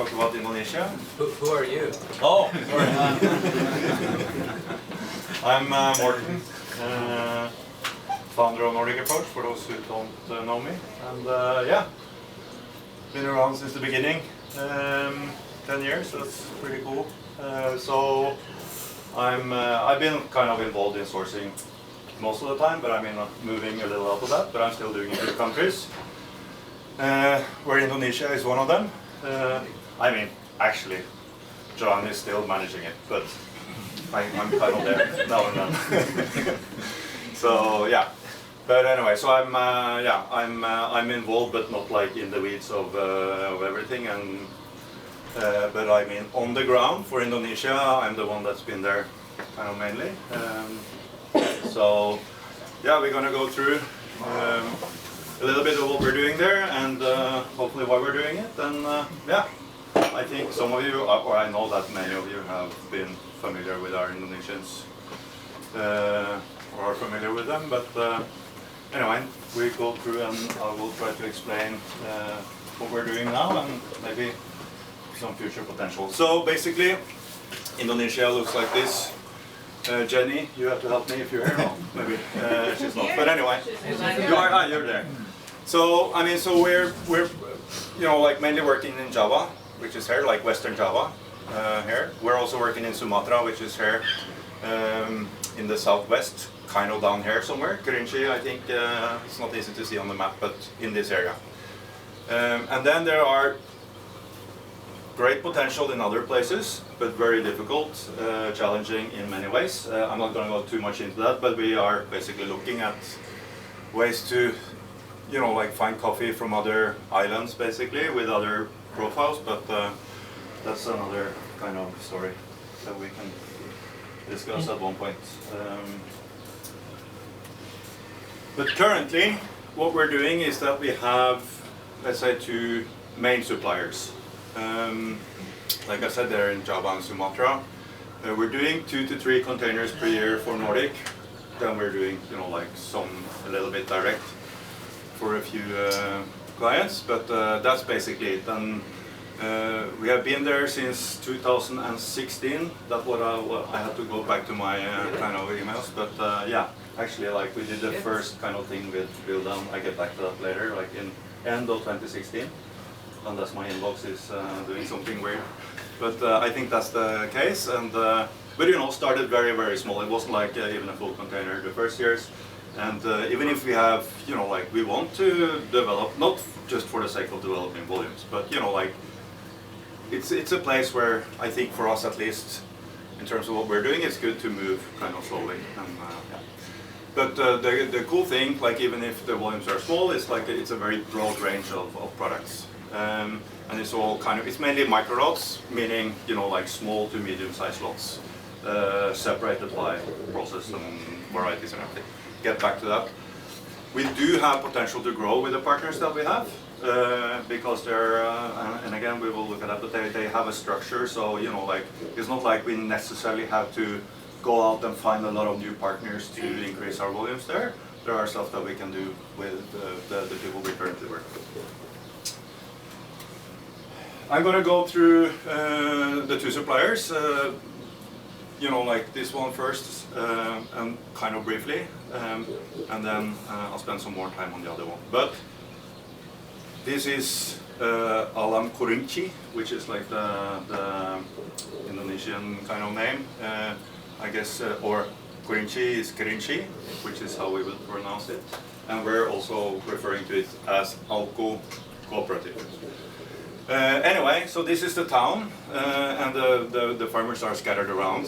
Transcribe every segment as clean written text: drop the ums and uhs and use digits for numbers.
talk about Indonesia. Who are you? Oh, sorry. I'm Morten, founder of Nordic Approach, for those who don't know me. And yeah, been around since the beginning, 10 years, that's pretty cool. So I've been kind of involved in sourcing most of the time, but I'm moving a little out of that, but I'm still doing it in countries. Where Indonesia is one of them. Actually, John is still managing it, but I'm kind of there now and then. So yeah, but anyway, so I'm involved, but not like in the weeds of everything. And but on the ground for Indonesia, I'm the one that's been there kind of mainly. So yeah, we're gonna go through a little bit of what we're doing there, and hopefully why we're doing it. And yeah, I think some of you, or I know that many of you have been familiar with our Indonesians, or are familiar with them. But anyway, we go through and I will try to explain what we're doing now and maybe some future potential. So basically, Indonesia looks like this. Jenny, you have to help me if you're here. No, maybe she's not. But anyway, you're there. So so we're like mainly working in Java, which is here, like Western Java, here. We're also working in Sumatra, which is here in the southwest, kind of down here somewhere. Kerinci, I think it's not easy to see on the map, but in this area. And then there are great potential in other places, but very difficult, challenging in many ways. I'm not going to go too much into that, but we are basically looking at ways to, like find coffee from other islands, basically, with other profiles. But that's another kind of story that we can discuss at one point. But currently, what we're doing is that we have, let's say, two main suppliers. Like I said, they're in Java and Sumatra. We're doing 2 to 3 containers per year for Nordic. Then we're doing, like a little bit direct for a few clients, but that's basically it. And we have been there since 2016. That's what I had to go back to my kind of emails. But yeah, actually, like we did the first kind of thing with Buildan. I get back to that later, like in end of 2016. Unless my inbox is doing something weird, but I think that's the case. And but started very, very small. It wasn't like even a full container the first years. And even if we have, like we want to develop, not just for the sake of developing volumes, but like it's a place where I think for us at least, in terms of what we're doing, it's good to move kind of slowly. And yeah. But the cool thing, like even if the volumes are small, it's like it's a very broad range of products. And it's all it's mainly micro lots, meaning, like small to medium-sized lots, separated by process and varieties and everything. Get back to that. We do have potential to grow with the partners that we have, because they're, and again, we will look at that, but they have a structure, so, like, it's not like we necessarily have to go out and find a lot of new partners to increase our volumes there. There are stuff that we can do with the people we currently work with. I'm going to go through the two suppliers, like this one first, and kind of briefly, and then I'll spend some more time on the other one. But this is Alam Kerinci, which is like the Indonesian kind of name, I guess, or Kerinci is Kerinci, which is how we would pronounce it. And we're also referring to it as Alco Cooperative. Anyway, so this is the town, and the farmers are scattered around,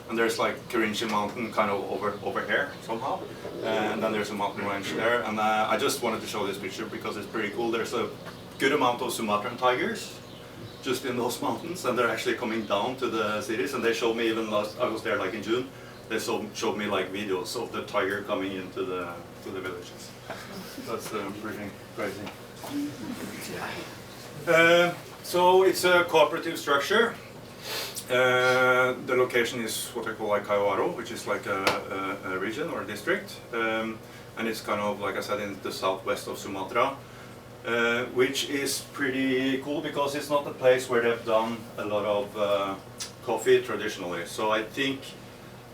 and there's like Kerinci mountain kind of over here somehow, and then there's a mountain range there, and I just wanted to show this picture because it's pretty cool. There's a good amount of Sumatran tigers just in those mountains, and they're actually coming down to the cities, and they showed me even I was there like in June, they showed me like videos of the tiger coming into the villages. That's pretty crazy. So it's a cooperative structure. The location is what I call like Kaiwaro, which is like a region or a district, and it's kind of, like I said, in the southwest of Sumatra. which is pretty cool because it's not a place where they've done a lot of coffee traditionally. So I think,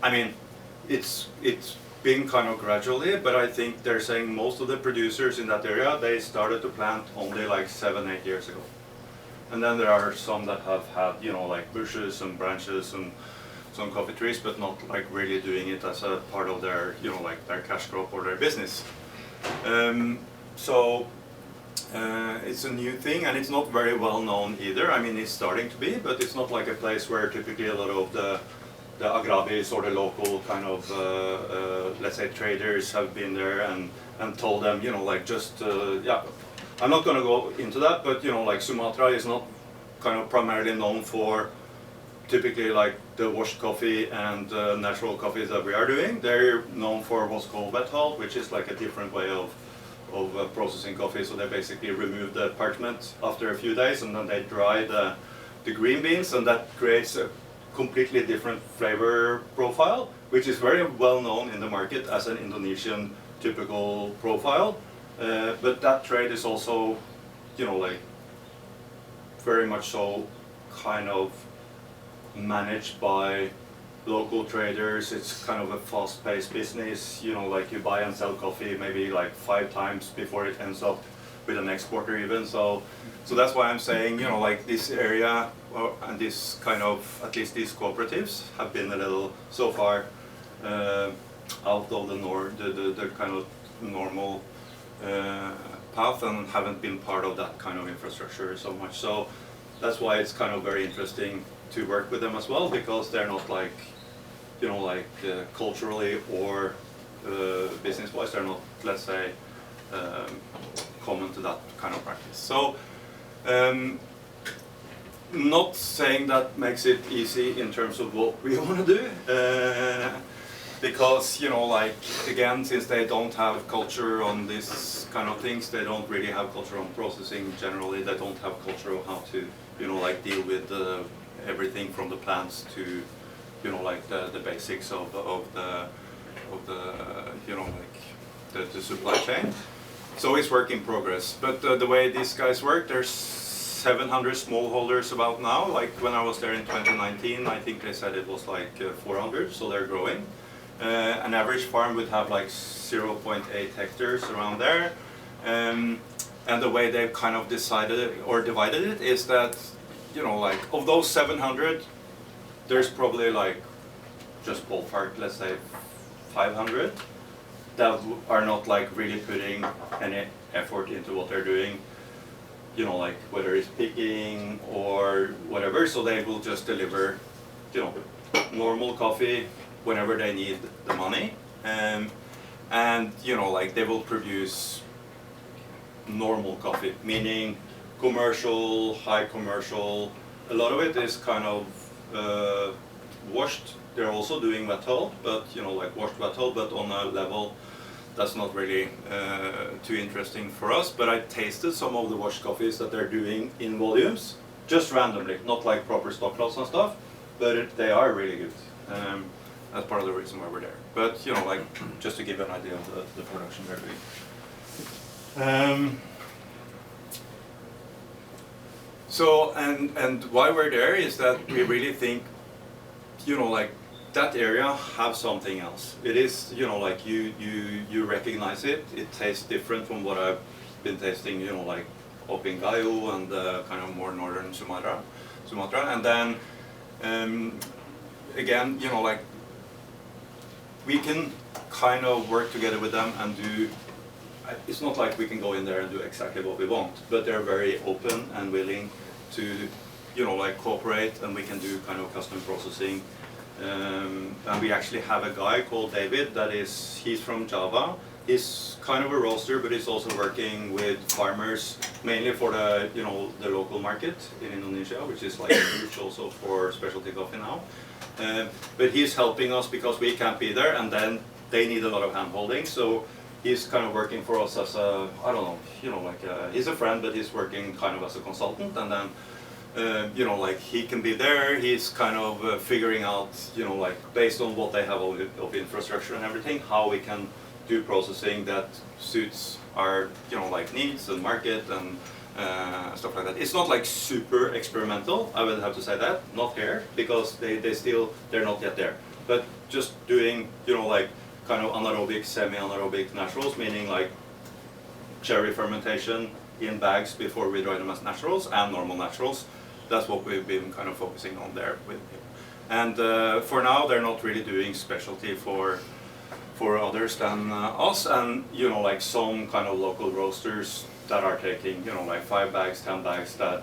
I mean, it's been kind of gradually, but I think they're saying most of the producers in that area, they started to plant only like 7-8 years ago. And then there are some that have had, you know, like bushes and branches and some coffee trees, but not like really doing it as a part of their, you know, like their cash crop or their business. So it's a new thing, and it's not very well known either. I mean, it's starting to be, but it's not like a place where typically a lot of the agrabis or the local kind of, let's say, traders have been there and told them, you know, like just, yeah, I'm not going to go into that, but, you know, like Sumatra is not kind of primarily known for typically like the washed coffee and natural coffees that we are doing. They're known for what's called wet hull, which is like a different way of processing coffee. So they basically remove the parchment after a few days, and then they dry the green beans, and that creates a completely different flavor profile, which is very well known in the market as an Indonesian typical profile. But that trade is also, you know, like very much so kind of managed by local traders. It's kind of a fast-paced business, you know, like you buy and sell coffee maybe like 5 times before it ends up with an exporter even. So that's why I'm saying, you know, like this area and this kind of, at least these cooperatives have been a little so far out of the kind of normal path and haven't been part of that kind of infrastructure so much. So that's why it's kind of very interesting to work with them as well, because they're not like, you know, like culturally or business-wise, they're not, let's say, common to that kind of practice. So not saying that makes it easy in terms of what we want to do, because, you know, like, again, since they don't have culture on this kind of things, they don't really have culture on processing generally, they don't have culture on how to, you know, like deal with everything from the plants to, you know, like the basics of the you know, like the supply chain. So it's work in progress. But the way these guys work, there's 700 smallholders about now. Like when I was there in 2019, I think they said it was like 400, so they're growing. An average farm would have like 0.8 hectares around there. And the way they've kind of decided or divided it is that, you know, like of those 700, there's probably like, just ballpark, let's say 500 that are not like really putting any effort into what they're doing, you know, like whether it's picking or whatever. So they will just deliver, you know, normal coffee whenever they need the money, and you know, like they will produce normal coffee, meaning commercial, high commercial. A lot of it is kind of washed. They're also doing wet hull, but, you know, like washed wet hull, but on a level that's not really too interesting for us. But I tasted some of the washed coffees that they're doing in volumes, just randomly, not like proper stock lots and stuff, but they are really good. That's part of the reason why we're there. But, you know, like, just to give you an idea of the production they're doing. So, and why we're there is that we really think, you know, like, that area have something else. It is, you know, like you recognize it. It tastes different from what I've been tasting, you know, like up in Gayo and kind of more northern Sumatra. And then, again, you know, like we can kind of work together with them and do, it's not like we can go in there and do exactly what we want, but they're very open and willing to, you know, like cooperate, and we can do kind of custom processing. And we actually have a guy called David he's from Java. He's kind of a roaster, but he's also working with farmers, mainly for the, you know, the local market in Indonesia, which is like huge also for specialty coffee now. But he's helping us because we can't be there, and then they need a lot of hand-holding. So he's kind of working for us as a, I don't know, you know, like he's a friend, but he's working kind of as a consultant, and then you know, like he can be there. He's kind of figuring out, you know, like based on what they have of infrastructure and everything, how we can do processing that suits our like needs and market and stuff like that. It's not like super experimental, I would have to say that, not here, because they're not yet there. But just doing like kind of anaerobic, semi-anaerobic naturals, meaning like cherry fermentation in bags before we dry them as naturals and normal naturals. That's what we've been kind of focusing on there with him. And for now, they're not really doing specialty for others than us, and like some kind of local roasters that are taking like 5 bags, 10 bags that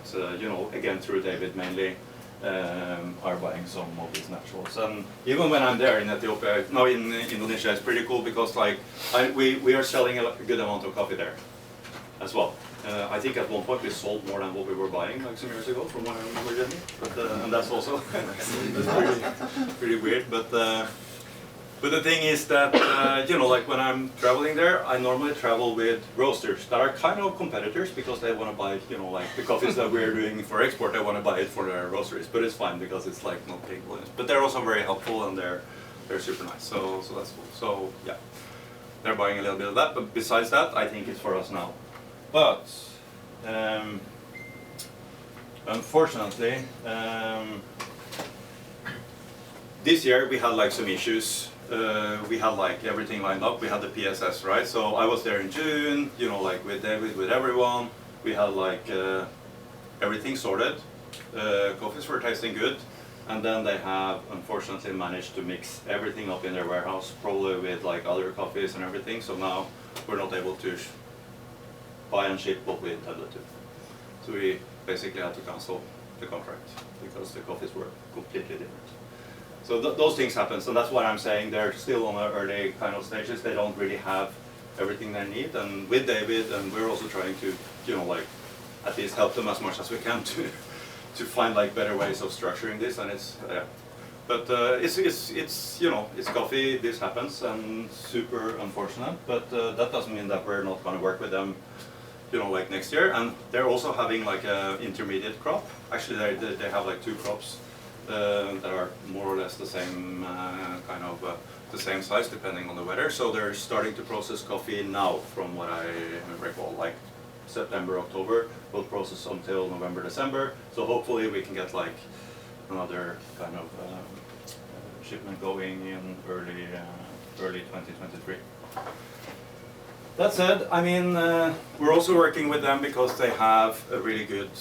again through David mainly are buying some of these naturals. And even when I'm there in Ethiopia, no, in Indonesia, it's pretty cool because like we are selling a good amount of coffee there as well. I think at one point we sold more than what we were buying like some years ago, from what I remember, Jenny. But and that's also that's pretty weird. But the thing is that like when I'm traveling there, I normally travel with roasters that are kind of competitors because they want to buy like the coffees that we're doing for export. They want to buy it for their roasteries, but it's fine because it's like not big volumes. But they're also very helpful and they're super nice. So that's cool. So yeah, they're buying a little bit of that. But besides that, I think it's for us now. But unfortunately, this year we had like some issues. We had like everything lined up. We had the PSS, right? So I was there in June, like with David, with everyone. We had like everything sorted. Coffees were tasting good. And then they have unfortunately managed to mix everything up in their warehouse, probably with like other coffees and everything. So now we're not able to buy and ship what we intended to. So we basically had to cancel the contract because the coffees were completely different. So those things happen, so that's what I'm saying. They're still on the early kind of stages. They don't really have everything they need. And with David, and we're also trying to, like at least help them as much as we can to find like better ways of structuring this. And it's, but it's coffee. This happens, and super unfortunate. But that doesn't mean that we're not going to work with them, like next year. And they're also having like an intermediate crop. Actually, they have like 2 crops. That are more or less the same kind of the same size depending on the weather. So they're starting to process coffee now, from what I recall, like September, October. We'll process until November, December. So hopefully we can get like another kind of shipment going in early 2023. That said, I mean, we're also working with them because they have a really good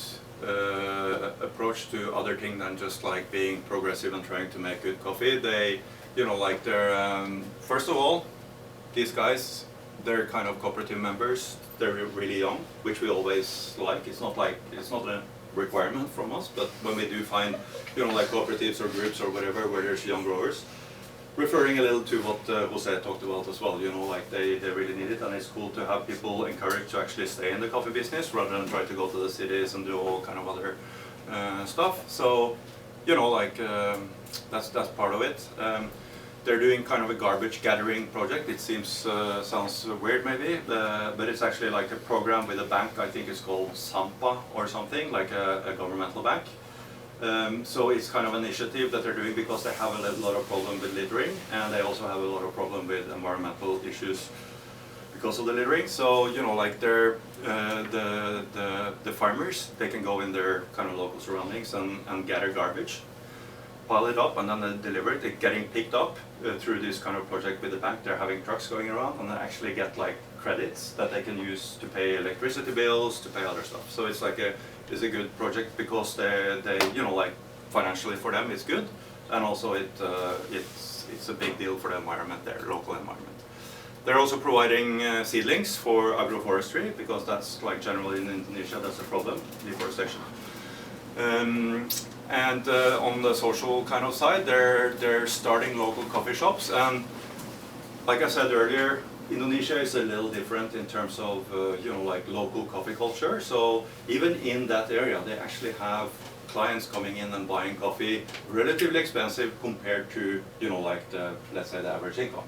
approach to other things than just like being progressive and trying to make good coffee. They, like they're, first of all, these guys, they're kind of cooperative members. They're really young, which we always like. It's not a requirement from us, but when we do find, like cooperatives or groups or whatever where there's young growers, referring a little to what Jose talked about as well, like they really need it, and it's cool to have people encouraged to actually stay in the coffee business rather than try to go to the cities and do all kind of other stuff. So, like that's part of it. They're doing kind of a garbage gathering project. It sounds weird maybe, but it's actually like a program with a bank. I think it's called Sampa or something, like a governmental bank. So it's kind of an initiative that they're doing because they have a lot of problem with littering, and they also have a lot of problem with environmental issues because of the littering. So like they're the farmers, they can go in their kind of local surroundings and gather garbage, pile it up, and then they deliver it. They're getting picked up through this kind of project with the bank. They're having trucks going around, and they actually get like credits that they can use to pay electricity bills, to pay other stuff. So it's like it's a good project because they like financially for them it's good, and also it's a big deal for the environment there, local environment. They're also providing seedlings for agroforestry because that's like generally in Indonesia that's a problem, deforestation. And on the social kind of side, they're starting local coffee shops, and like I said earlier, Indonesia is a little different in terms of like local coffee culture. So even in that area, they actually have clients coming in and buying coffee relatively expensive compared to like let's say the average income.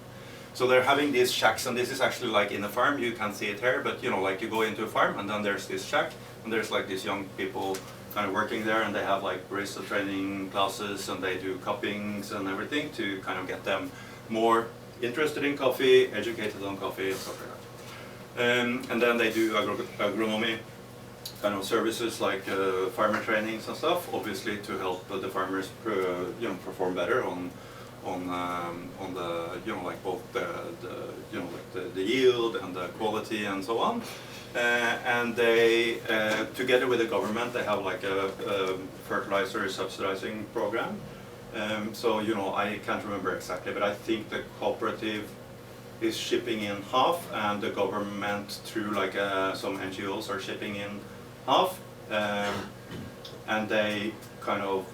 So they're having these shacks, and this is actually like in a farm. You can't see it here, but like you go into a farm, and then there's this shack, and there's like these young people kind of working there, and they have like barista training classes, and they do cuppings and everything to kind of get them more interested in coffee, educated on coffee, stuff like that. And then they do agronomy kind of services like farmer trainings and stuff, obviously to help the farmers perform better on the like both the yield and the quality and so on. And they together with the government, they have like a fertilizer subsidizing program. So I can't remember exactly, but I think the cooperative is shipping in half, and the government through like some NGOs are shipping in half, and they kind of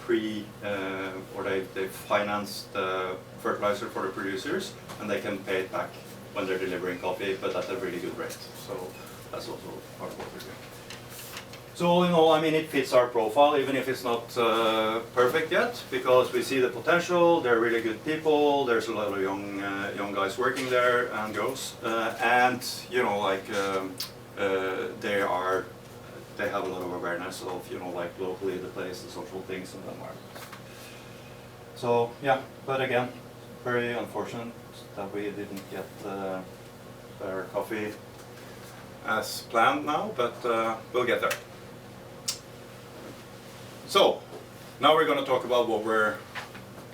they finance the fertilizer for the producers, and they can pay it back when they're delivering coffee, but at a really good rate. So that's also part of what we're doing. So all in all, I mean, it fits our profile, even if it's not perfect yet, because we see the potential. They're really good people. There's a lot of young guys working there and girls, and they have a lot of awareness of like locally the place, the social things, and the environment. So yeah, but again, very unfortunate that we didn't get their coffee as planned now, but we'll get there. So now we're going to talk about what we're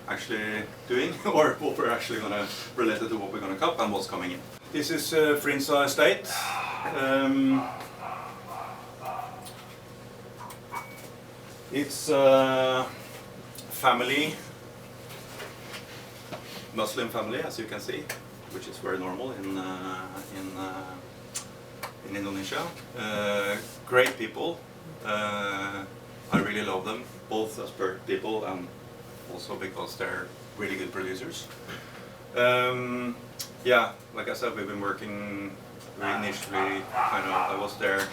actually doing, or what we're actually going to related to what we're going to cup and what's coming in. This is Frinsa Estate. It's a family, Muslim family, as you can see, which is very normal in Indonesia. Great people. I really love them, both as people and also because they're really good producers. Yeah, like I said, we've been working. We initially I was there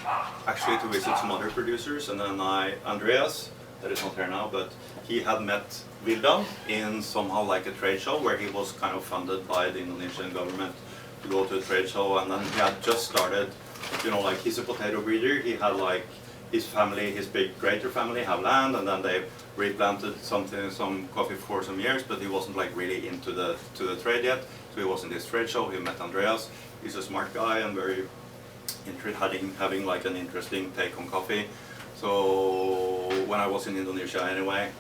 actually to visit some other producers, and then Andreas, that is not here now, but he had met Vildan in somehow like a trade show where he was kind of funded by the Indonesian government to go to a trade show, and then he had just started, like he's a potato breeder. He had like his family, his big greater family have land, and then they replanted some coffee for some years, but he wasn't like really into the trade yet. So he was in this trade show. He met Andreas. He's a smart guy and very having like an interesting take on coffee. So when I was in Indonesia anyway,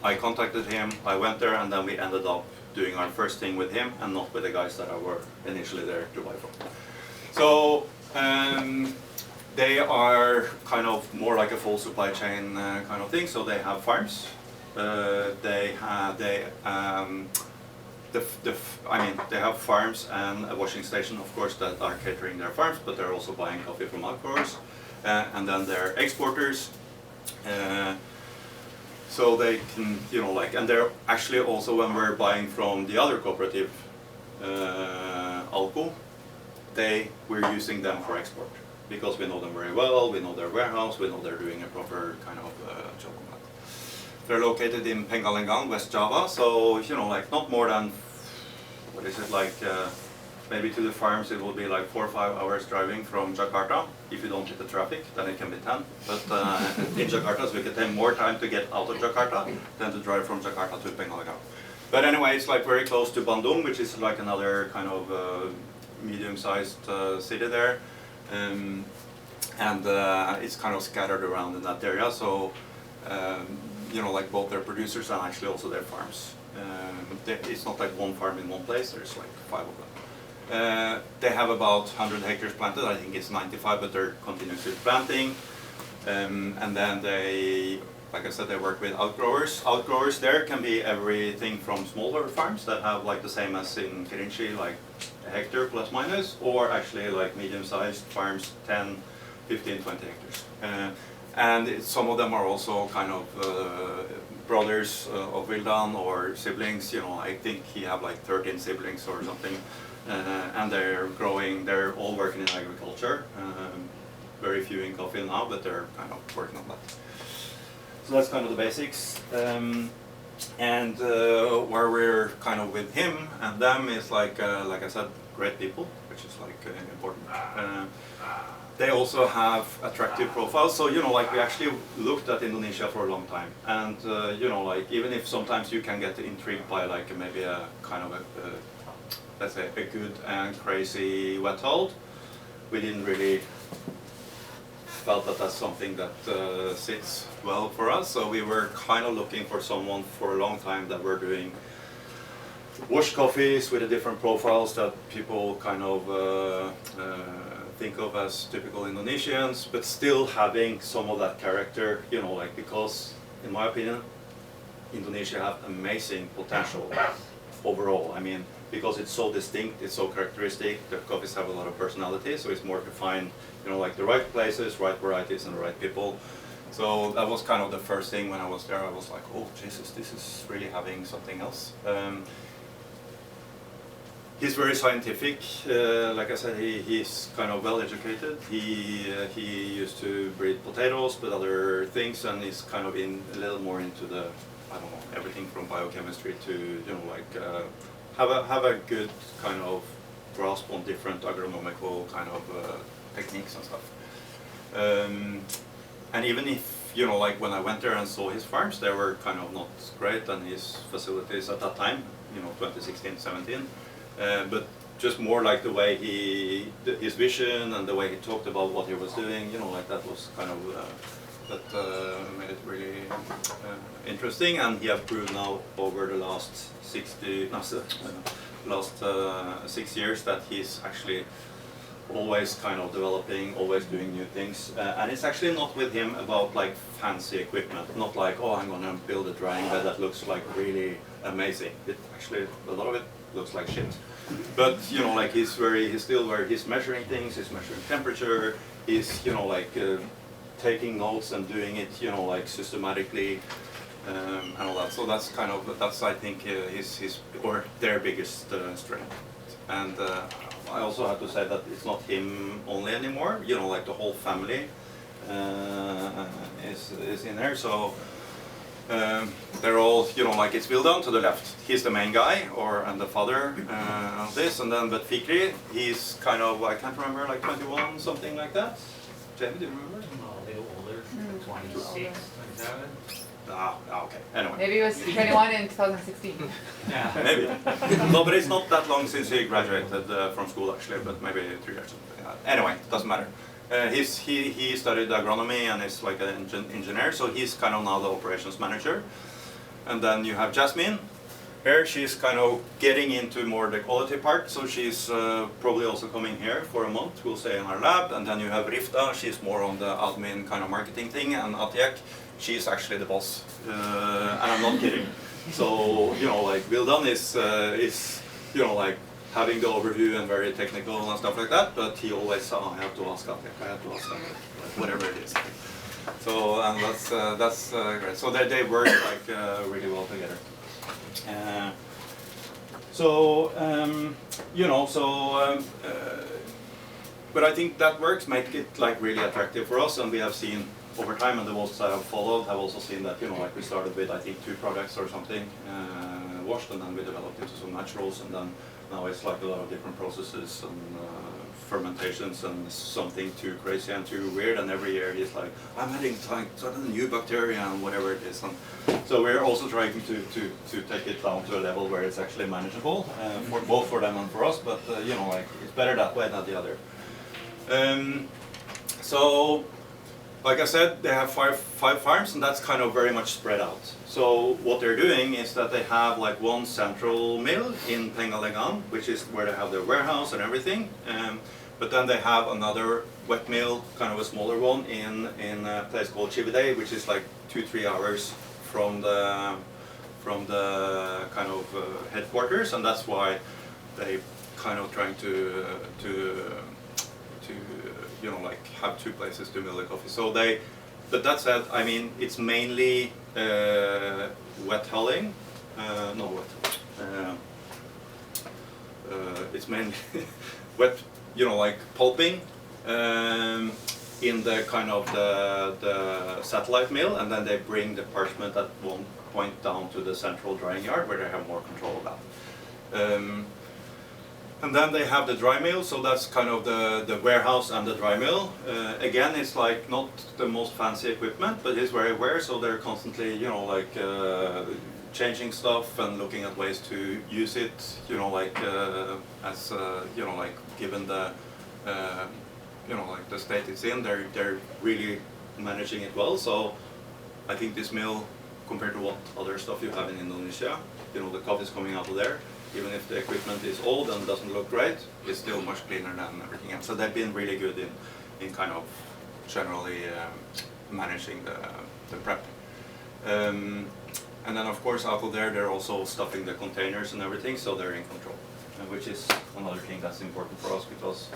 I contacted him. I went there, and then we ended up doing our first thing with him and not with the guys that I were initially there to buy from. So they are kind of more like a full supply chain kind of thing. So they have farms. They have farms and a washing station, of course, that are catering their farms, but they're also buying coffee from outgrowers, and then they're exporters. So they can, and they're actually also, when we're buying from the other cooperative, Alco, we're using them for export because we know them very well. We know their warehouse. We know they're doing a proper kind of job on that. They're located in Pengalengan, West Java, so like not more than, what is it, like maybe to the farms it will be like 4 or 5 hours driving from Jakarta. If you don't hit the traffic, then it can be 10. But in Jakarta, so we can take more time to get out of Jakarta than to drive from Jakarta to Pengalengan. But anyway, it's like very close to Bandung, which is like another kind of medium-sized city there. And it's kind of scattered around in that area. So like both their producers and actually also their farms. It's not like one farm in one place. There's like 5 of them. They have about 100 hectares planted. I think it's 95, but they're continuously planting. And then they, like I said, they work with outgrowers. Outgrowers there can be everything from smaller farms that have like the same as in Kerinci, like a hectare plus minus, or actually like medium-sized farms, 10, 15, 20 hectares. And some of them are also kind of brothers of Vildan or siblings. I think he have like 13 siblings or something. And they're growing, they're all working in agriculture. Very few in coffee now, but they're kind of working on that. So that's kind of the basics. And where we're kind of with him and them is like I said, great people, which is like important. They also have attractive profiles. So like we actually looked at Indonesia for a long time, and like even if sometimes you can get intrigued by like maybe a kind of let's say, a good and crazy wet hold. We didn't really felt that that's something that sits well for us. So we were kind of looking for someone for a long time that were doing wash coffees with the different profiles that people kind of think of as typical Indonesians, but still having some of that character, you know, like, because in my opinion, Indonesia have amazing potential overall. I mean, because it's so distinct, it's so characteristic, the coffees have a lot of personality, so it's more to find, you know, like the right places, right varieties, and the right people. So that was kind of the first thing when I was there. I was like, oh Jesus, this is really having something else. He's very scientific. Like I said, he's kind of well educated. He used to breed potatoes, but other things, and he's kind of in a little more into the, I don't know, everything from biochemistry to, you know, like have a good kind of grasp on different agronomical kind of techniques and stuff. And even if, you know, like when I went there and saw his farms, they were kind of not great, and his facilities at that time, you know, 2016, 17. But just more like the way his vision and the way he talked about what he was doing, you know, like that was kind of, that made it really interesting. And he has proved now over the last 6 years that he's actually always kind of developing, always doing new things. And it's actually not with him about like fancy equipment, not like, oh, I'm gonna build a drying bed that looks like really amazing. It actually, a lot of it looks like shit. But, you know, like he's measuring things, he's measuring temperature, he's, you know, like taking notes and doing it, you know, like systematically, and all that. So that's kind of, that's I think his or their biggest strength. And I also have to say that it's not him only anymore, you know, like the whole family is in there. So they're all, you know, like it's Vildan to the left. He's the main guy, and the father of this, and then, but Fikri, he's kind of, I can't remember, like 21, something like that. Jamie, do you remember? A little older, 26, 27. Okay, anyway. Maybe it was 21 in 2016. Yeah. Maybe. No, but it's not that long since he graduated from school actually, but maybe 3 years. Anyway, doesn't matter. He studied agronomy and is like an engineer, so he's kind of now the operations manager. And then you have Jasmine. Here she's kind of getting into more the quality part, so she's probably also coming here for a month, we'll say in our lab. And then you have Rifta, she's more on the admin kind of marketing thing, and Atiek, she's actually the boss. And I'm not kidding. So, you know, like Vildan is you know, like having the overview and very technical and stuff like that, but he always said, oh, I have to ask Atiek, I have to ask Atiek, whatever it is. So, and that's great. So they work like really well together. You know, but I think that works, make it like really attractive for us, and we have seen over time, and the ones I have followed have also seen that, you know, like we started with I think 2 products or something washed, and then we developed into some naturals, and then now it's like a lot of different processes and fermentations and something too crazy and too weird, and every year it's like, I'm adding a new bacteria and whatever it is. And so we're also trying to take it down to a level where it's actually manageable, for both for them and for us, but you know, like it's better that way than the other. So, like I said, they have five farms, and that's kind of very much spread out. So what they're doing is that they have like one central mill in Pengalengan, which is where they have their warehouse and everything. But then they have another wet mill, kind of a smaller one, in a place called Chivide, which is like 2-3 hours from the kind of headquarters, and that's why they kind of trying to you know, like have 2 places to mill the coffee. So they, but that said, I mean, it's mainly wet hulling, no wet, it's mainly wet, you know, like pulping in the kind of the satellite mill, and then they bring the parchment at one point down to the central drying yard where they have more control of that. And then they have the dry mill, so that's kind of the warehouse and the dry mill. Again, it's like not the most fancy equipment, but it's very aware, so they're constantly, you know, like changing stuff and looking at ways to use it, you know, like as you know, like given the you know, like the state it's in, they're really managing it well. So I think this mill, compared to what other stuff you have in Indonesia, you know, the coffee is coming out of there. Even if the equipment is old and doesn't look great, it's still much cleaner than everything else. So they've been really good in kind of generally managing the prep. And then of course out of there, they're also stuffing the containers and everything, so they're in control, which is another thing that's important for us, because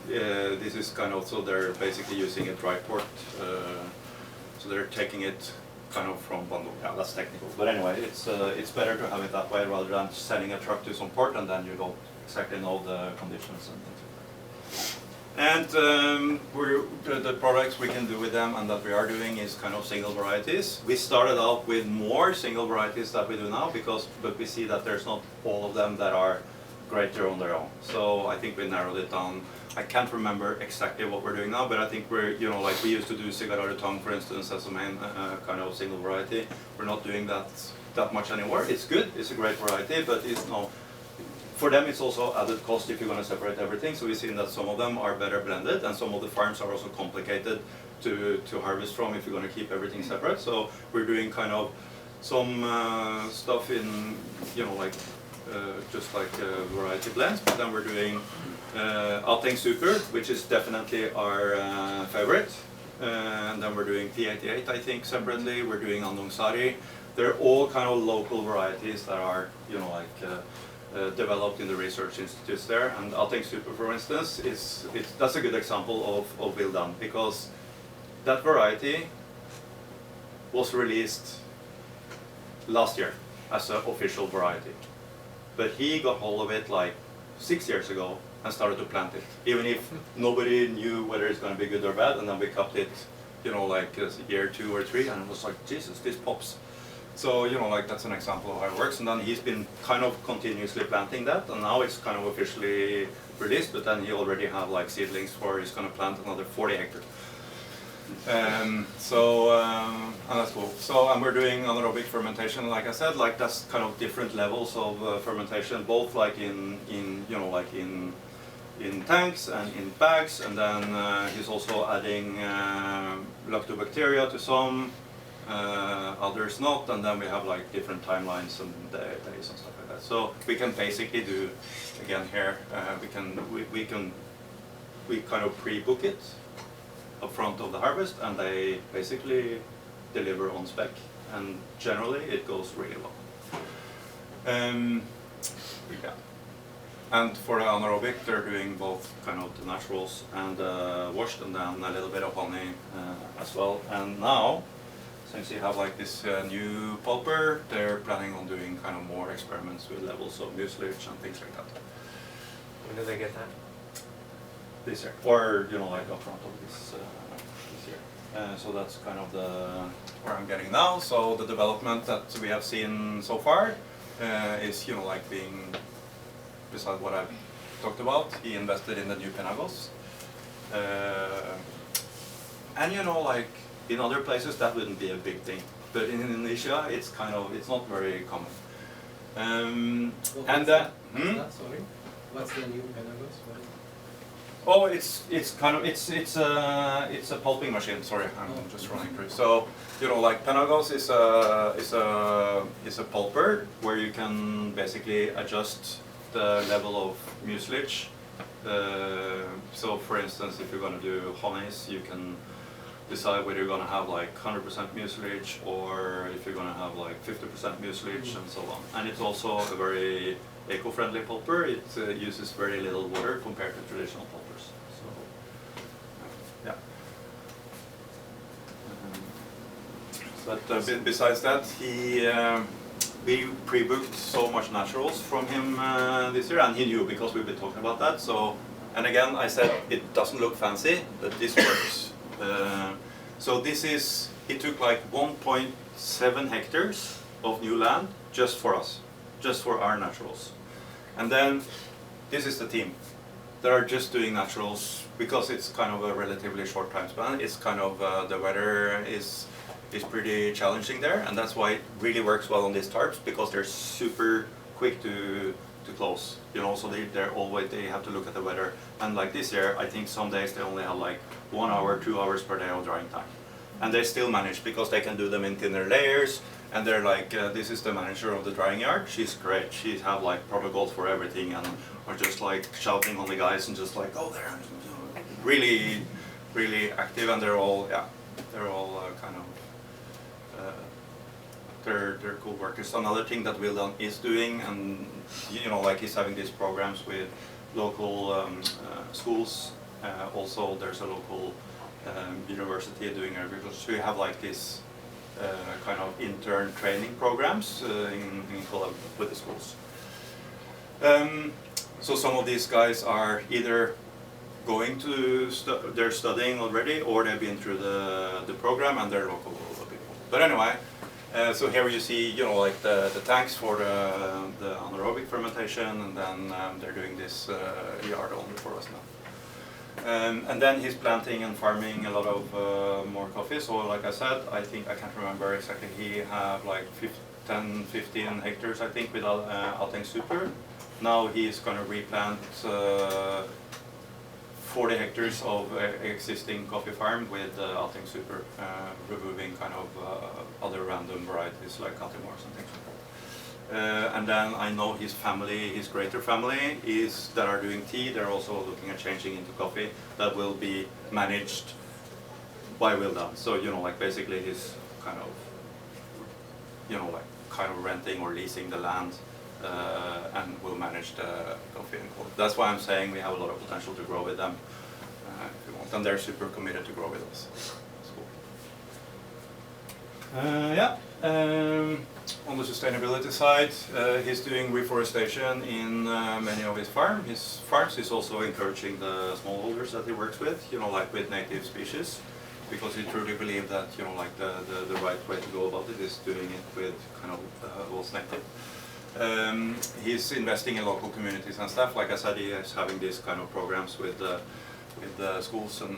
this is kind of, so they're basically using a dry port, so they're taking it kind of from bundle. Yeah, that's technical, but anyway, it's better to have it that way rather than sending a truck to some port and then you don't exactly know the conditions and things like that. And the products we can do with them and that we are doing is kind of single varieties. We started out with more single varieties that we do now, but we see that there's not all of them that are greater on their own. So I think we narrowed it down. I can't remember exactly what we're doing now, but I think we're, you know, like we used to do Cigarra de Tong, for instance, as a main kind of single variety. We're not doing that much anymore. It's good, it's a great variety, but it's no. For them, it's also added cost if you're going to separate everything. So we've seen that some of them are better blended, and some of the farms are also complicated to harvest from if you're going to keep everything separate. So we're doing kind of some stuff in, you know, like just like variety blends, but then we're doing Ateng Super, which is definitely our favorite. And then we're doing P88, I think, separately. We're doing Andong Sari. They're all kind of local varieties that are, you know, like developed in the research institutes there. And Ateng Super, for instance, that's a good example of well done, because that variety was released last year as an official variety. But he got hold of it like 6 years ago and started to plant it, even if nobody knew whether it's going to be good or bad. And then we cut it, you know, like a year, 2 or 3, and it was like, Jesus, this pops. So, you know, like that's an example of how it works. And then he's been kind of continuously planting that, and now it's kind of officially released, but then he already have like seedlings for, he's going to plant another 40 hectares. And that's cool. So, and we're doing anaerobic fermentation, like I said, like that's kind of different levels of fermentation, both like in you know, like in tanks and in bags, and then he's also adding lactobacteria to some, others not, and then we have like different timelines and days and stuff like that. So we can basically do, again here, we kind of pre-book it up front of the harvest, and they basically deliver on spec, and generally it goes really well. Yeah. And for the anaerobic, they're doing both kind of the naturals and washed, and then a little bit of honey as well. And now, since you have like this new pulper, they're planning on doing kind of more experiments with levels of mucilage and things like that. When do they get that? This year, or you know, like up front of this year. So that's kind of where I'm getting now. So the development that we have seen so far is, you know, like being, beside what I've talked about, he invested in the new Penagos. And you know, like in other places that wouldn't be a big thing, but in Indonesia it's kind of, it's not very common. Sorry, what's the new Penagos? Oh, it's kind of, it's a pulping machine. Sorry, I'm just running through. So, you know, like Penagos is a pulper where you can basically adjust the level of mucilage. So, for instance, if you're going to do honeys, you can decide whether you're going to have like 100% mucilage or if you're going to have like 50% mucilage and so on. And it's also a very eco-friendly pulper. It uses very little water compared to traditional pulpers. So, yeah. But besides that, we pre-booked so much naturals from him this year, and he knew because we've been talking about that. So, and again, I said it doesn't look fancy, but this works. So this is, he took like 1.7 hectares of new land just for us, just for our naturals. And then this is the team that are just doing naturals because it's kind of a relatively short time span. It's kind of, the weather is is pretty challenging there, and that's why it really works well on these tarps, because they're super quick to close. You know, so they're always, they have to look at the weather. And like this year, I think some days they only have like 1 hour, 2 hours per day of drying time. And they still manage, because they can do them in thinner layers, and they're like, this is the manager of the drying yard. She's great. She have like protocols for everything, and are just like shouting on the guys and just like, oh, they're really, really active, and they're all, yeah, they're all kind of, they're cool workers. Another thing that Wildan is doing, and you know, like he's having these programs with local schools. Also, there's a local university doing agriculture. So we have like this kind of intern training programs in collab with the schools. So some of these guys are either going to they're studying already, or they've been through the program and they're local people. But anyway, so here you see, you know, like the tanks for the anaerobic fermentation, and then they're doing this yard only for us now. And then he's planting and farming a lot of more coffee. So like I said, I think, I can't remember exactly, he have like 10, 15 hectares I think with Alting Super. Now he's going to replant 40 hectares of existing coffee farm with Alting Super, removing kind of other random varieties like Catimors and things like that. And then I know his family, his greater family, is that are doing tea. They're also looking at changing into coffee. That will be managed by Wildan. So, you know, like basically he's kind of, you know, like kind of renting or leasing the land, and will manage the coffee and coffee. That's why I'm saying we have a lot of potential to grow with them, if we want. And they're super committed to grow with us. That's cool. Yeah. On the sustainability side, he's doing reforestation in many of his farms. He's also encouraging the smallholders that he works with, you know, like with native species, because he truly believes that, you know, like the right way to go about it is doing it with kind of what's native. He's investing in local communities and stuff. Like I said, he is having these kind of programs with the schools and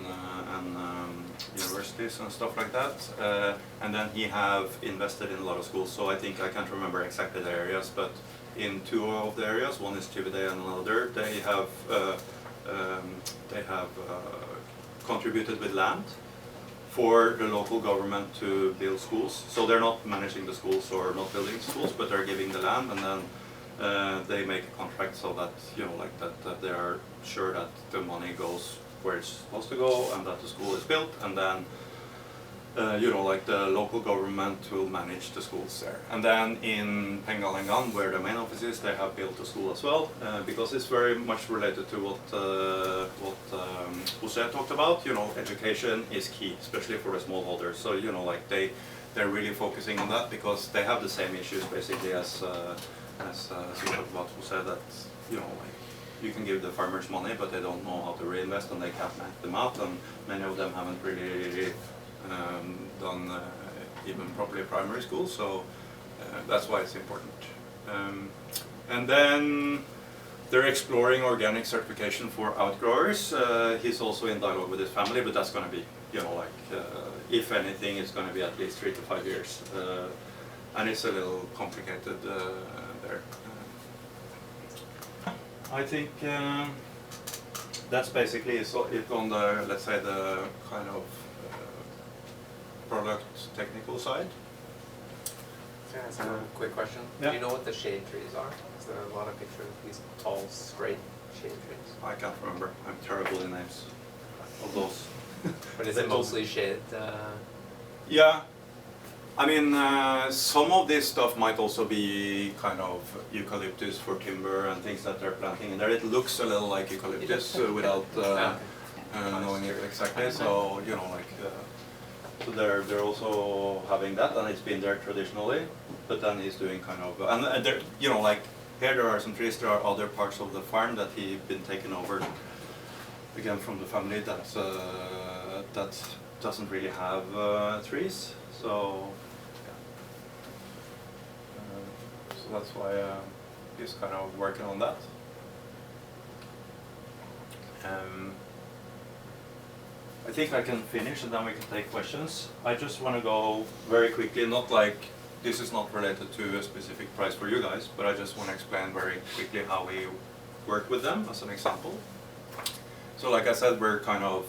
universities and stuff like that. And then he have invested in a lot of schools. So I think, I can't remember exactly the areas, but in 2 of the areas, one is Chivide and another, they have contributed with land for the local government to build schools. So they're not managing the schools or not building schools, but they're giving the land, and then they make a contract so that, you know, like that they are sure that the money goes where it's supposed to go, and that the school is built, and then you know, like the local government will manage the schools there. And then in Pengalengan, where the main office is, they have built a school as well, because it's very much related to what Jose talked about. You know, education is key, especially for the smallholders. So, you know, like they're really focusing on that, because they have the same issues basically as you talked about, Jose, that, you know, like you can give the farmers money, but they don't know how to reinvest, and they can't make them out, and many of them haven't really done even properly primary school, so that's why it's important. And then they're exploring organic certification for outgrowers. He's also in dialogue with his family, but that's going to be, you know, like if anything, it's going to be at least 3 to 5 years, and it's a little complicated there. I think that's basically it on the, let's say, the kind of product technical side. Can I ask a quick question? Yeah. Do you know what the shade trees are? Is there a lot of pictures of these tall, straight shade trees? I can't remember. I'm terrible in names of those. But is it mostly shade? Yeah. I mean, some of this stuff might also be kind of eucalyptus for timber and things that they're planting in there. It looks a little like eucalyptus without knowing it exactly. So, you know, like, so they're also having that, and it's been there traditionally. But then he's doing kind of, and there, you know, like here there are some trees. There are other parts of the farm that he's been taken over again from the family that doesn't really have trees. So. So that's why he's kind of working on that. I think I can finish and then we can take questions. I just want to go very quickly, not like this is not related to a specific price for you guys, but I just want to explain very quickly how we work with them as an example. So like I said, we're kind of,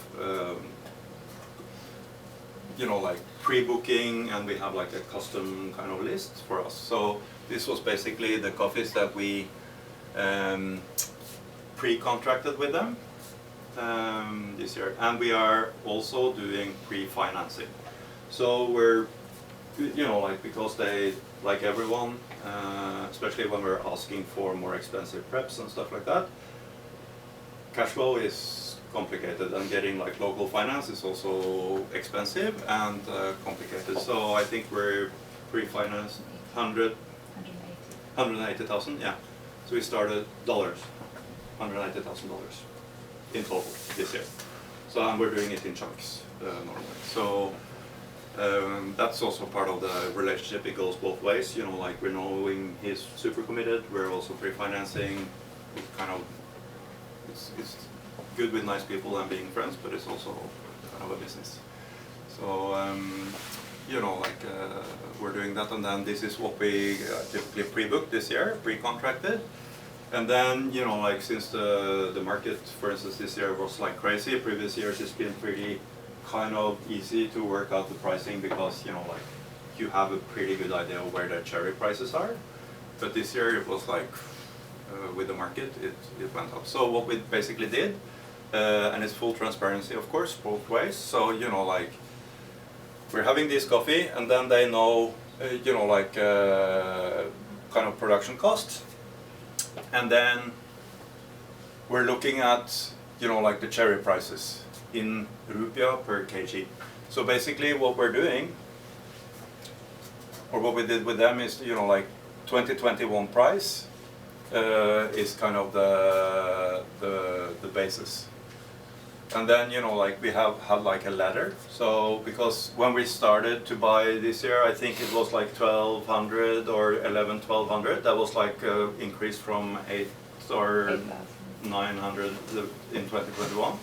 you know, like pre-booking, and we have like a custom kind of list for us. So this was basically the coffees that we pre-contracted with them this year, and we are also doing pre-financing. So we're, you know, like because they, like everyone, especially when we're asking for more expensive preps and stuff like that, cash flow is complicated, and getting like local finance is also expensive and complicated. So I think we're pre-financed 180,000, yeah. So we started $180,000 in total this year. So and we're doing it in chunks normally. So that's also part of the relationship. It goes both ways. You know, like we're knowing he's super committed. We're also pre-financing. We kind of, it's good with nice people and being friends, but it's also kind of a business. So you know, like we're doing that, and then this is what we typically pre-booked this year, pre-contracted. And then, you know, like since the market, for instance, this year was like crazy, previous years it's been pretty kind of easy to work out the pricing because, you know, like you have a pretty good idea of where the cherry prices are. But this year it was like, with the market, it went up. So what we basically did, and it's full transparency, of course, both ways. So, you know, like we're having this coffee, and then they know, you know, like kind of production costs. And then we're looking at, you know, like the cherry prices in rupiah per kg. So basically what we're doing, or what we did with them is, you know, like 2021 price is kind of the basis. And then, you know, like we have had like a ladder. So because when we started to buy this year, I think it was like 1,200 or 1200. That was like increased from 8 or 900 in 2021.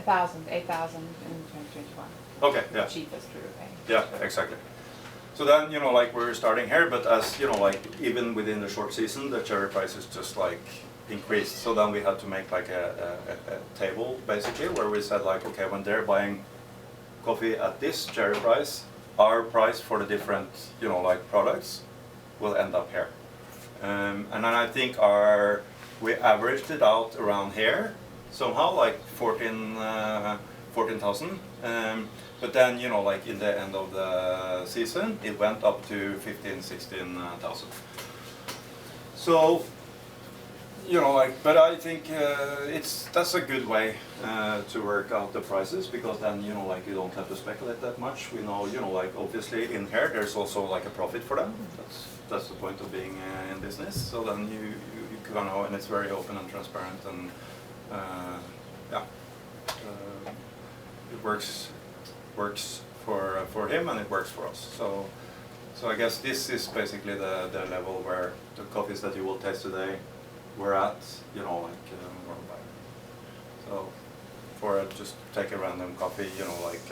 8,000 in 2021. Okay, yeah. The cheapest we were paying. Yeah, exactly. So then, you know, like we're starting here, but as, you know, like even within the short season, the cherry prices just like increased. So then we had to make like a table basically where we said like, okay, when they're buying coffee at this cherry price, our price for the different, you know, like products will end up here. And then I think we averaged it out around here somehow, like 14,000. But then, you know, like in the end of the season, it went up to 15,000, 16,000. So, you know, like, but I think that's a good way to work out the prices, because then, you know, like you don't have to speculate that much. We know, you know, like obviously in here there's also like a profit for them. That's the point of being in business. So then you kind of, and it's very open and transparent, and yeah, it works for him and it works for us. So I guess this is basically the level where the coffees that you will taste today we're at, you know, like worldwide. So for just take a random coffee, you know, like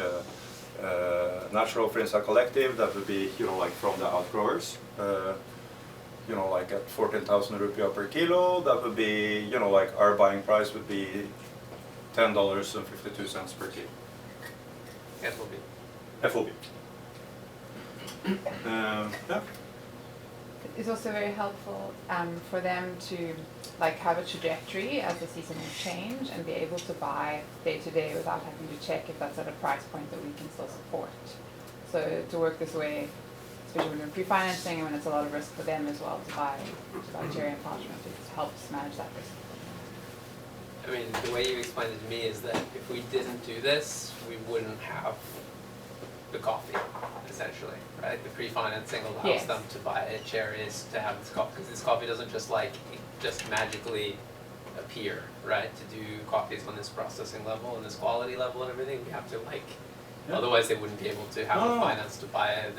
Natural Frinsa Collective, that would be, you know, like from the outgrowers, you know, like at 14,000 rupiah per kilo, that would be, you know, like our buying price would be $10.52 per kilo. FOB. FOB. Yeah. It's also very helpful for them to like have a trajectory as the season will change and be able to buy day to day without having to check if that's at a price point that we can still support. So to work this way, especially when we're pre-financing and when it's a lot of risk for them as well to buy cherry and parchment, it helps manage that risk. I mean, the way you explained it to me is that if we didn't do this, we wouldn't have the coffee, essentially, right? The pre-financing allows them to buy cherries to have this coffee, because this coffee doesn't just magically appear, right? To do coffees on this processing level and this quality level and everything, we have to like Yeah. Otherwise, they wouldn't be able to have No, the no. finance to buy it.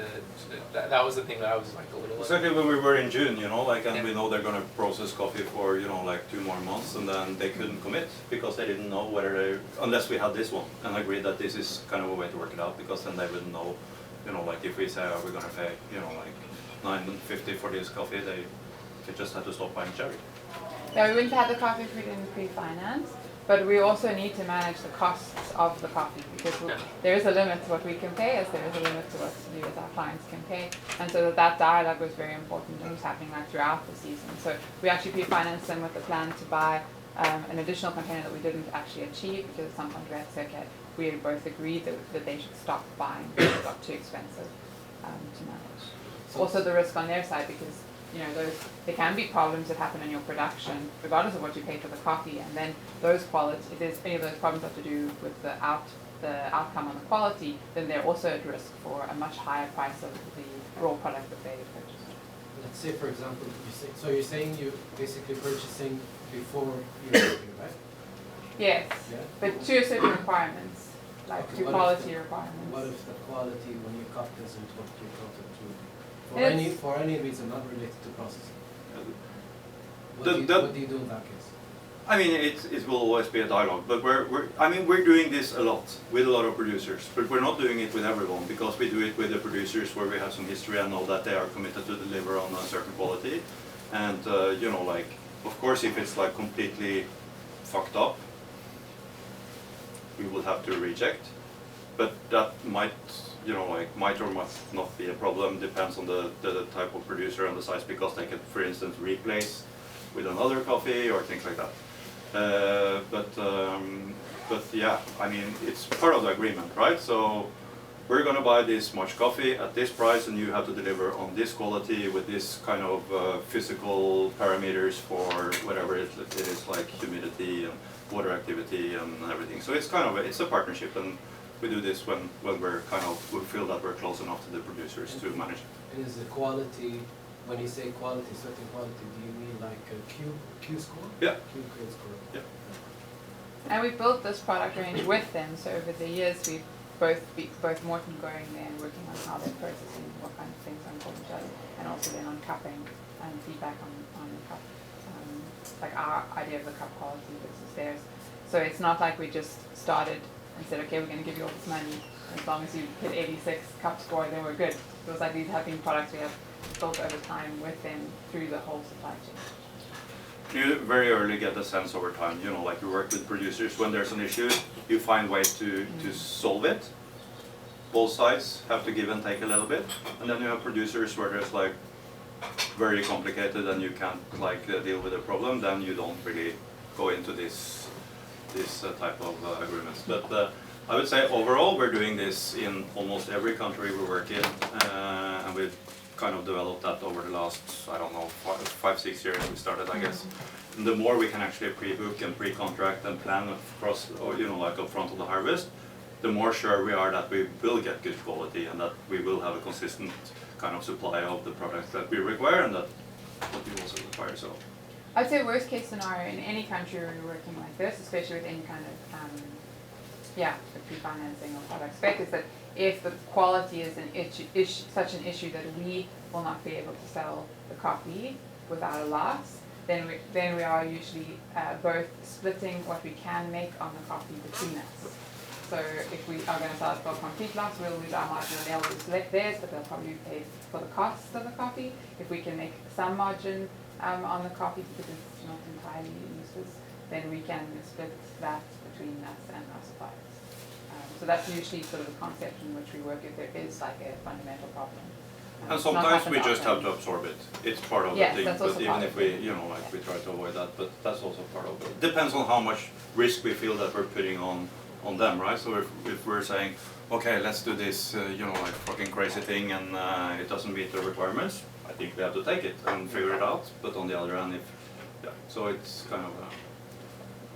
That was the thing that I was like a little. Exactly when we were in June, and Yeah. we know they're going to process coffee for, 2 more months, and then they couldn't commit because they didn't know whether they, unless we had this one, and agreed that this is kind of a way to work it out, because then they wouldn't know, if we say, oh, we're going to pay, $9.50 for this coffee, they just have to stop buying cherry. Yeah, we wouldn't have the coffee if we didn't pre-finance, but we also need to manage the costs of the coffee, because there is a limit to what we can pay, as there is a limit to what we as our clients can pay. And so that dialogue was very important and was happening throughout the season. So we actually pre-financed them with the plan to buy an additional container that we didn't actually achieve, because at some point we had to say, okay, we had both agreed that they should stop buying because it got too expensive to manage. Also the risk on their side, because there can be problems that happen in your production, regardless of what you pay for the coffee, and then those quality, if there's any of those problems have to do with the outcome on the quality, then they're also at risk for a much higher price of the raw product that they purchased. Let's say, for example, you're saying you're basically purchasing before you're shipping, right? Yes, Yeah. but to certain requirements, like Okay, to what if quality the- requirements. What if the quality when you cut isn't what you cut it to? It's- For any reason not related to processing. What The- do you do in that case? I mean, it will always be a dialogue, but we're doing this a lot with a lot of producers, but we're not doing it with everyone, because we do it with the producers where we have some history and know that they are committed to deliver on a certain quality. And of course, if it's like completely fucked up, we will have to reject. But that might or might not be a problem, depends on the type of producer and the size, because they can, for instance, replace with another coffee or things like that. But yeah, I mean, it's part of the agreement, right? So we're gonna buy this much coffee at this price, and you have to deliver on this quality with this kind of physical parameters for whatever it is, like humidity and water activity and everything. So it's a partnership, and we do this when we feel that we're close enough to the producers to manage it. And is the quality, when you say quality, certain quality, do you mean like a Q score? Yeah. Q grade score. Yeah. And we built this product range with them, so over the years we've both Morten going there and working on how they're processing, what kind of things are important to us, and also then on cupping and feedback on the cup, like our idea of the cup quality versus theirs. So it's not like we just started and said, okay, we're going to give you all this money, as long as you hit 86 cup score, then we're good. So it's like these have been products we have built over time with them through the whole supply chain. You very early get a sense over time, like you work with producers, when there's an issue, you find ways to solve it. Both sides have to give and take a little bit, and then you have producers where there's like very complicated and you can't deal with the problem, then you don't really go into this type of agreements. But I would say overall we're doing this in almost every country we work in, and we've kind of developed that over the last, I don't know, 5-6 years we started, I guess. And the more we can actually pre-book and pre-contract and plan across, or like up front of the harvest, the more sure we are that we will get good quality and that we will have a consistent kind of supply of the products that we require and that we also require. So I'd say worst case scenario in any country where you're working like this, especially with any kind of the pre-financing or product spec, is that if the quality is such an issue that we will not be able to sell the coffee without a loss, then we are usually both splitting what we can make on the coffee between us. So if we are going to sell it for a complete loss, we'll lose our margin and they'll lose theirs, but they'll probably be paid for the cost of the coffee. If we can make some margin on the coffee because it's not entirely useless, then we can split that between us and our suppliers. So that's usually sort of the concept in which we work if there is like a fundamental problem. and sometimes we just have to absorb it. It's part of Yes, the thing, that's but also even part if of we, it. we try to avoid that, but that's also part of it. Depends on how much risk we feel that we're putting on them, right? So if we're saying, okay, let's do this, fucking crazy thing and it doesn't meet the requirements, I think we have to take it and figure it out. But on the other hand, so it's kind of,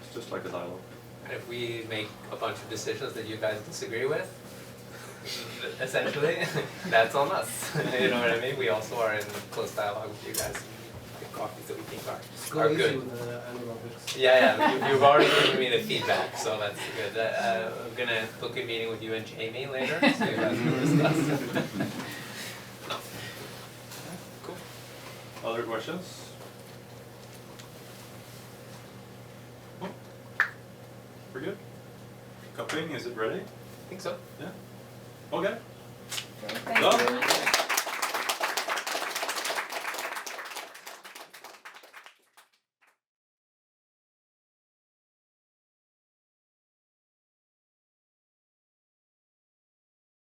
it's just like a dialogue. And if we make a bunch of decisions that you guys disagree with, essentially, that's on us. You know what I mean? We also are in close dialogue with you guys. If coffee's that we think Go are easy good. with the anaerobics. Yeah, you've already given me the feedback, so that's good. I'm gonna book a meeting with you and Jamie later, so you guys can discuss. No. Cool. Other questions? Oh. We're good? Cupping, is it ready? I think so. Yeah? Okay. Great, thank Done. you.